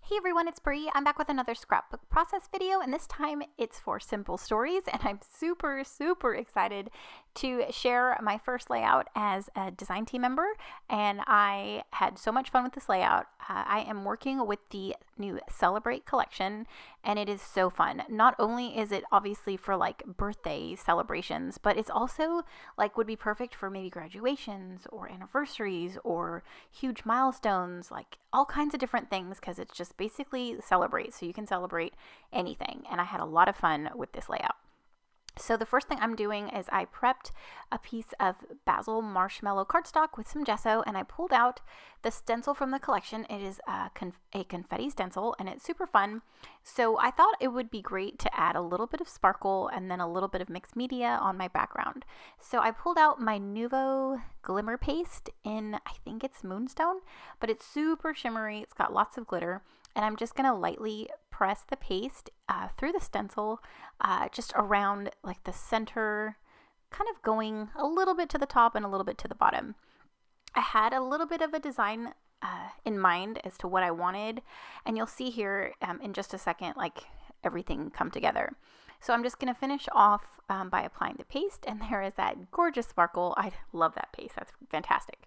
Hey everyone, it's Bree. I'm back with another scrapbook process video, and this time it's for simple stories, and I'm super excited to share my first layout as a design team member, and I had so much fun with this layout. I am working with the new Celebrate collection, and it is so fun. Not only is it obviously for like birthday celebrations, but it's also like would be perfect for maybe graduations or anniversaries or huge milestones, like all kinds of different things, because it's just basically celebrate, so you can celebrate anything. And I had a lot of fun with this layout. So the first thing I'm doing is I prepped a piece of basil marshmallow cardstock with some gesso, and I pulled out the stencil from the collection. It is a confetti stencil, and it's super fun. So I thought it would be great to add a little bit of sparkle and then a little bit of mixed media on my background. So I pulled out my Nuvo glimmer paste in, I think it's Moonstone, but it's super shimmery. It's got lots of glitter. And I'm just going to lightly press the paste through the stencil, just around like the center, kind of going a little bit to the top and a little bit to the bottom. I had a little bit of a design in mind as to what I wanted, and you'll see here in just a second, like everything come together. So I'm just going to finish off by applying the paste, and there is that gorgeous sparkle. I love that paste. That's fantastic.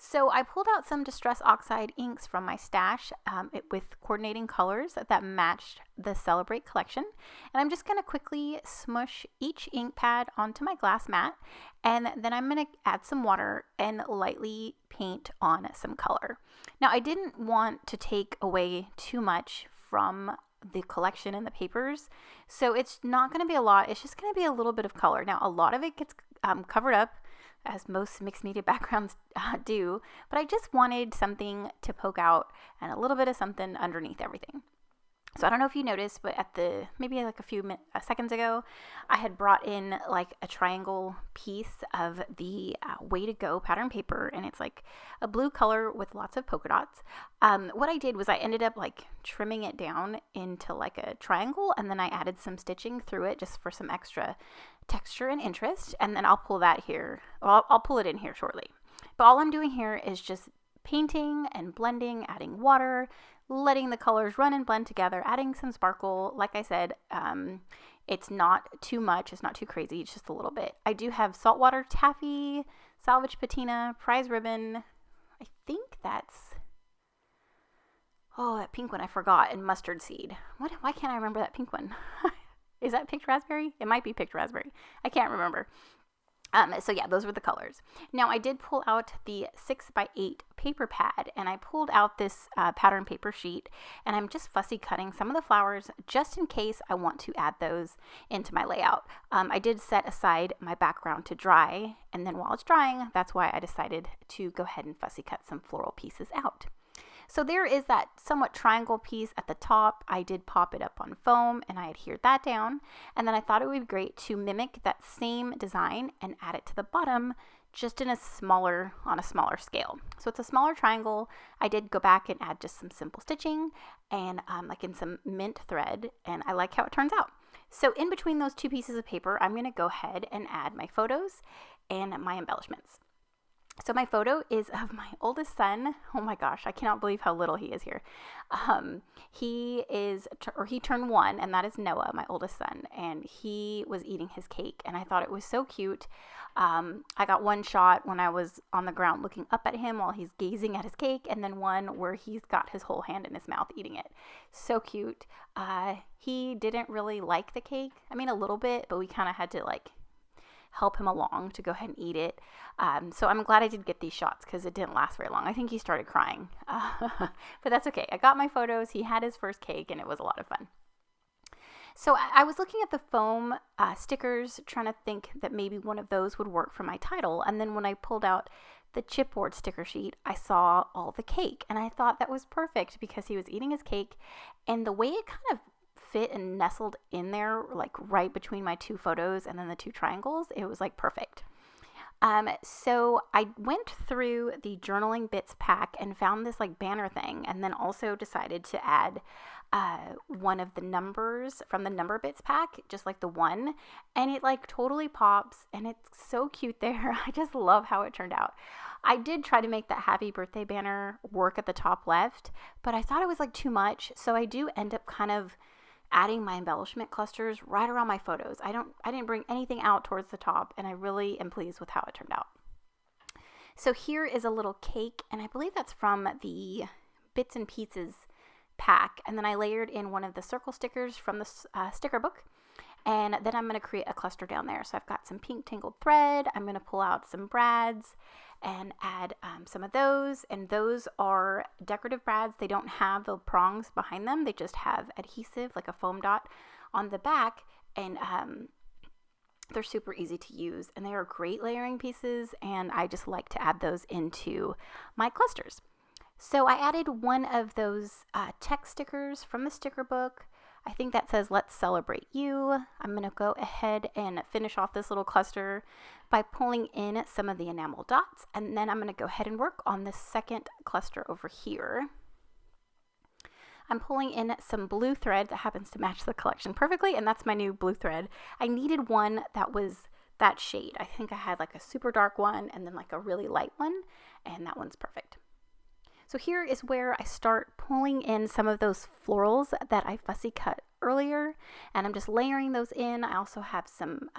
So I pulled out some Distress Oxide inks from my stash with coordinating colors that matched the Celebrate collection. And I'm just going to quickly smush each ink pad onto my glass mat. And then I'm going to add some water and lightly paint on some color. Now, I didn't want to take away too much from the collection and the papers, so it's not going to be a lot. It's just going to be a little bit of color. Now, a lot of it gets covered up, as most mixed media backgrounds do, but I just wanted something to poke out and a little bit of something underneath everything. So I don't know if you noticed, but at maybe like a few seconds ago, I had brought in like a triangle piece of the Way to Go pattern paper, and it's like a blue color with lots of polka dots. What I did was I ended up like trimming it down into like a triangle, and then I added some stitching through it just for some extra texture and interest, and then I'll pull that here. Well, I'll pull it in here shortly. But all I'm doing here is just painting and blending, adding water, letting the colors run and blend together, adding some sparkle. Like I said, it's not too much. It's not too crazy. It's just a little bit. I do have saltwater taffy, salvage patina, prize ribbon. I think that's, that pink one I forgot, and mustard seed. Why can't I remember that pink one? Is that picked raspberry? It might be picked raspberry. I can't remember. So yeah, those were the colors. Now I did pull out the 6x8 paper pad, and I pulled out this pattern paper sheet, and I'm just fussy cutting some of the flowers just in case I want to add those into my layout. I did set aside my background to dry, and then while it's drying, that's why I decided to go ahead and fussy cut some floral pieces out. So there is that somewhat triangle piece at the top. I did pop it up on foam, and I adhered that down. And then I thought it would be great to mimic that same design and add it to the bottom, just on a smaller scale. So it's a smaller triangle. I did go back and add just some simple stitching and like in some mint thread, and I like how it turns out. So in between those two pieces of paper, I'm going to go ahead and add my photos and my embellishments. So my photo is of my oldest son. Oh my gosh, I cannot believe how little he is here. He turned 1, and that is Noah, my oldest son, and he was eating his cake, and I thought it was so cute. I got one shot when I was on the ground looking up at him while he's gazing at his cake, and then one where he's got his whole hand in his mouth eating it. So cute. He didn't really like the cake. I mean, a little bit, but we kind of had to like help him along to go ahead and eat it. So I'm glad I did get these shots because it didn't last very long. I think he started crying, but that's okay. I got my photos. He had his first cake, and it was a lot of fun. So I was looking at the foam stickers, trying to think that maybe one of those would work for my title. And then when I pulled out the chipboard sticker sheet, I saw all the cake, and I thought that was perfect because he was eating his cake, and the way it kind of fit and nestled in there, like right between my two photos and then the two triangles, it was like perfect. So I went through the Journaling Bits pack and found this like banner thing, and then also decided to add one of the numbers from the Number Bits pack, just like the one, and it like totally pops, and it's so cute there. I just love how it turned out. I did try to make that happy birthday banner work at the top left, but I thought it was like too much, so I do end up kind of adding my embellishment clusters right around my photos. I didn't bring anything out towards the top, and I really am pleased with how it turned out. So here is a little cake, and I believe that's from the Bits and Pieces pack, and then I layered in one of the circle stickers from the sticker book, and then I'm going to create a cluster down there. So I've got some pink tangled thread. I'm going to pull out some brads and add some of those, and those are decorative brads. They don't have the prongs behind them. They just have adhesive, like a foam dot on the back, and they're super easy to use, and they are great layering pieces, and I just like to add those into my clusters. So I added one of those text stickers from the sticker book. I think that says, "Let's celebrate you." I'm going to go ahead and finish off this little cluster by pulling in some of the enamel dots, and then I'm going to go ahead and work on this second cluster over here. I'm pulling in some blue thread that happens to match the collection perfectly, and that's my new blue thread. I needed one that was that shade. I think I had like a super dark one and then like a really light one, and that one's perfect. So here is where I start pulling in some of those florals that I fussy cut earlier, and I'm just layering those in. I also have some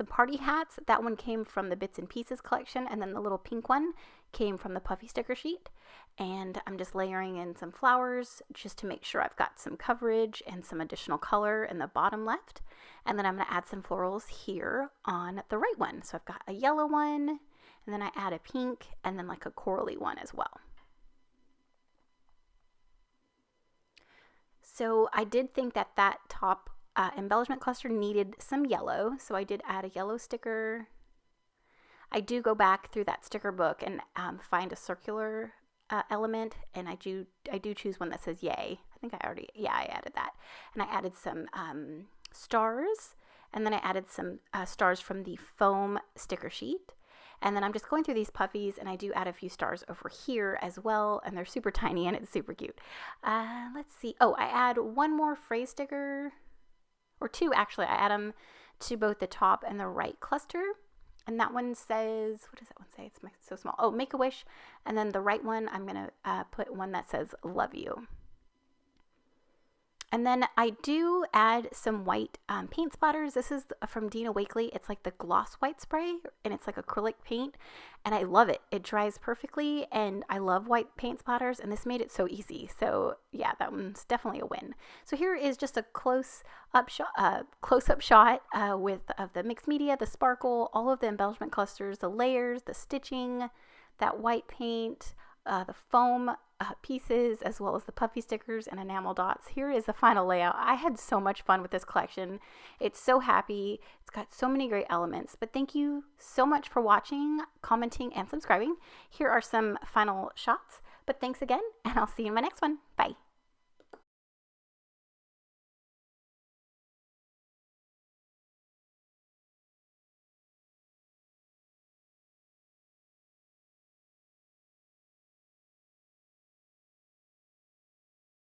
party hats. That one came from the Bits and Pieces collection, and then the little pink one came from the puffy sticker sheet. And I'm just layering in some flowers just to make sure I've got some coverage and some additional color in the bottom left. And then I'm going to add some florals here on the right one. So I've got a yellow one, and then I add a pink, and then like a corally one as well. So I did think that top embellishment cluster needed some yellow, so I did add a yellow sticker. I do go back through that sticker book and find a circular element, and I do choose one that says yay. I think I added that. And I added some stars, and then I added some stars from the foam sticker sheet. And then I'm just going through these puffies, and I do add a few stars over here as well, and they're super tiny, and it's super cute. Let's see. Oh, I add one more phrase sticker, or two actually. I add them to both the top and the right cluster. And that one says, what does that one say? It's so small. Oh, make a wish. And then the right one, I'm going to put one that says love you. And then I do add some white paint splatters. This is from Dina Wakley. It's like the gloss white spray, and it's like acrylic paint, and I love it. It dries perfectly, and I love white paint splatters, and this made it so easy. So yeah, that one's definitely a win. So here is just a close-up shot of the mixed media, the sparkle, all of the embellishment clusters, the layers, the stitching, that white paint, the foam pieces, as well as the puffy stickers and enamel dots. Here is the final layout. I had so much fun with this collection. It's so happy. It's got so many great elements. But thank you so much for watching, commenting, and subscribing. Here are some final shots. But thanks again, and I'll see you in my next one. Bye.